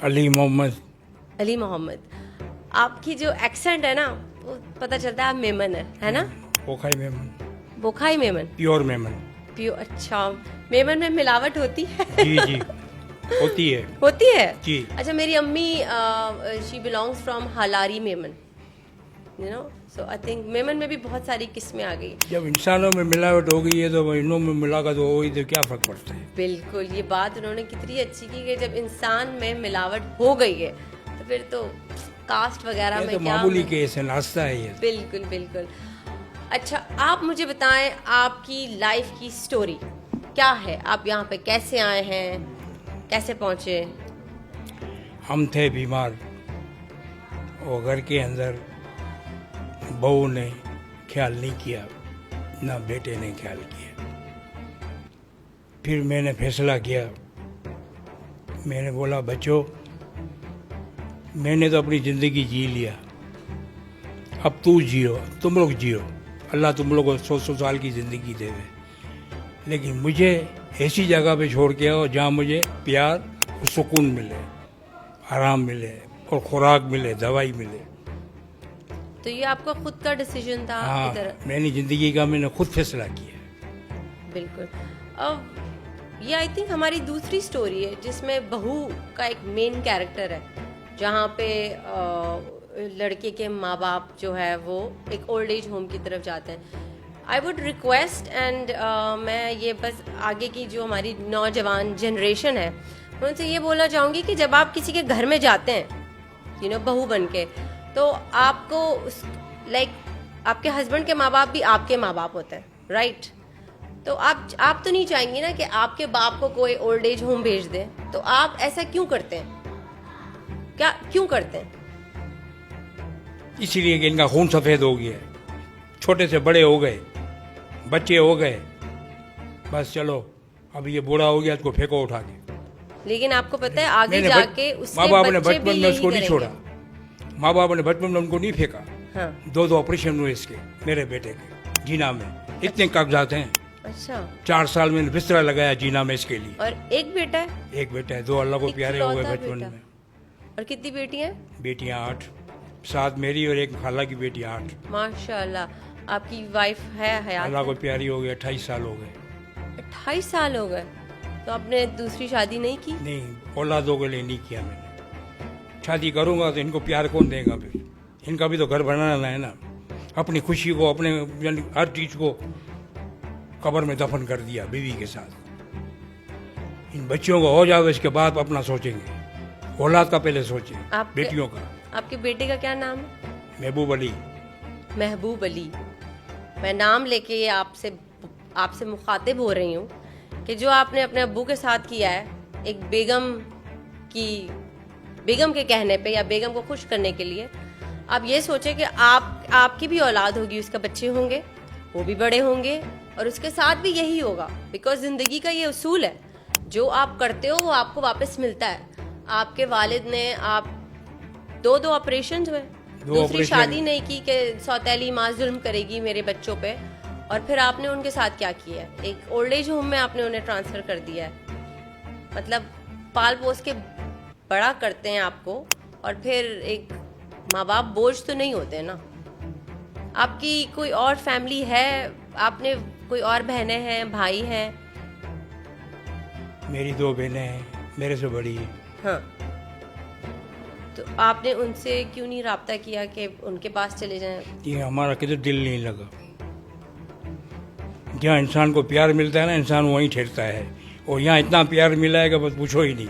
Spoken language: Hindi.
अली मोहम्मद। अली मोहम्मद, आपकी जो एक्सेंट है ना वो पता चलता है आप मेमन है ना? बोखाई मेमन। बोखाई मेमन, प्योर मेमन। प्योर। अच्छा, मेमन में मिलावट होती है? जी जी होती है। होती है जी। अच्छा, मेरी अम्मी she belongs from Halari Memon, you know, so I think Memon में भी बहुत सारी किस्में आ गई। जब इंसानों में मिलावट हो गई है तो इनों में मिलाकर तो हो ही, तो क्या फर्क पड़ता है। बिल्कुल, ये बात उन्होंने कितनी अच्छी की कि जब इंसान में मिलावट हो गई है तो फिर तो कास्ट वगैरह ये में तो क्या मामूली केस है, नाश्ता है ये। बिल्कुल बिल्कुल। अच्छा, आप मुझे बताएं आपकी लाइफ की स्टोरी क्या है? आप यहाँ पे कैसे आए हैं, कैसे पहुँचे? हम थे बीमार और घर के अंदर बहू ने ख्याल नहीं किया, ना बेटे ने ख्याल किया। फिर मैंने फैसला किया, मैंने बोला बच्चों, मैंने तो अपनी ज़िंदगी जी लिया, अब तू जियो, तुम लोग जियो, अल्लाह तुम लोग को 100 साल की ज़िंदगी देवे, लेकिन मुझे ऐसी जगह पे छोड़ के आओ जहाँ मुझे प्यार और सुकून मिले, आराम मिले और खुराक मिले, दवाई मिले। तो ये आपका खुद का डिसीजन था? हाँ, इधर मैंने ज़िंदगी का मैंने खुद फैसला किया। बिल्कुल। अब ये आई थिंक हमारी दूसरी स्टोरी है जिसमें बहू का एक मेन कैरेक्टर है, जहाँ पे लड़के के माँ बाप जो है वो एक ओल्ड एज होम की तरफ जाते हैं। आई वुड रिक्वेस्ट एंड मैं ये बस आगे की जो हमारी नौजवान जनरेशन है मैं उनसे ये बोलना चाहूँगी कि जब आप किसी के घर में जाते हैं, यू नो, बहू बन के, तो आपको लाइक आपके हस्बैंड के माँ बाप भी आपके माँ बाप होते हैं, राइट? तो आप तो नहीं चाहेंगी ना कि आपके बाप को कोई ओल्ड एज होम भेज दे, तो आप ऐसा क्यों करते हैं? क्या क्यों करते हैं? इसीलिए कि इनका खून सफ़ेद हो गया, छोटे से बड़े हो गए, बच्चे हो गए, बस चलो अब ये बूढ़ा हो गया, इसको फेंको उठा के। लेकिन आपको पता है आगे जाके उसके माँ बाप ने बच्चे बचपन भी में उसको यही नहीं करेंगे। छोड़ा, माँ बाप ने बचपन में उनको नहीं फेंका। हाँ। 2 ऑपरेशन हुए इसके, मेरे बेटे के जीना में, इतने कागजात हैं। अच्छा। 4 साल मैंने बिस्तरा लगाया जीना में इसके लिए। और एक बेटा है? एक बेटा है, 2 अल्लाह को प्यारे हो गए इकलौता बचपन बेटा। में। और कितनी बेटियां हैं? बेटियां 8, 7 मेरी और एक खाला की बेटी 8। माशाल्लाह। आपकी वाइफ है हयात? अल्लाह को प्यारी हो गई, 28 साल हो गए। 28 साल हो गए? तो आपने दूसरी शादी नहीं की? नहीं, औलादों के लिए नहीं किया मैंने। शादी करूंगा तो इनको प्यार कौन देगा फिर? इनका भी तो घर बनाना है ना। अपनी खुशी को, अपने यानी हर चीज़ को कब्र में दफन कर दिया बीवी के साथ। इन बच्चियों को हो जाओ, इसके बाद अपना सोचेंगे, औलाद का पहले सोचें, बेटियों का। आपके बेटे का क्या नाम है? महबूब अली। महबूब अली। मैं नाम लेके ये आपसे मुखातिब हो रही हूँ कि जो आपने अपने अब्बू के साथ किया है, एक बेगम के कहने पे या बेगम को खुश करने के लिए, आप ये सोचें कि आपकी भी औलाद होगी, उसका बच्चे होंगे, वो भी बड़े होंगे और उसके साथ भी यही होगा। बिकॉज जिंदगी का ये उसूल है, जो आप करते हो वो आपको वापस मिलता है। आपके वालिद ने आप 2 ऑपरेशन हुए, दूसरी शादी नहीं की कि सौतेली माँ जुल्म करेगी मेरे बच्चों पे, और फिर आपने उनके साथ क्या किया है? एक ओल्ड एज होम में आपने उन्हें ट्रांसफर कर दिया है। मतलब पाल पोस के बड़ा करते हैं आपको, और फिर एक माँ बाप बोझ तो नहीं होते ना। आपकी कोई और फैमिली है? आपने कोई और बहनें हैं, भाई हैं? मेरी 2 बहनें हैं, मेरे से बड़ी है। हाँ। तो आपने उनसे क्यों नहीं राब्ता किया कि उनके पास चले जाएं? ये हमारा किधर दिल नहीं लगा। जहाँ इंसान को प्यार मिलता है ना, इंसान वहीं ठहरता है, और यहाँ इतना प्यार मिला है कि बस पूछो ही नहीं।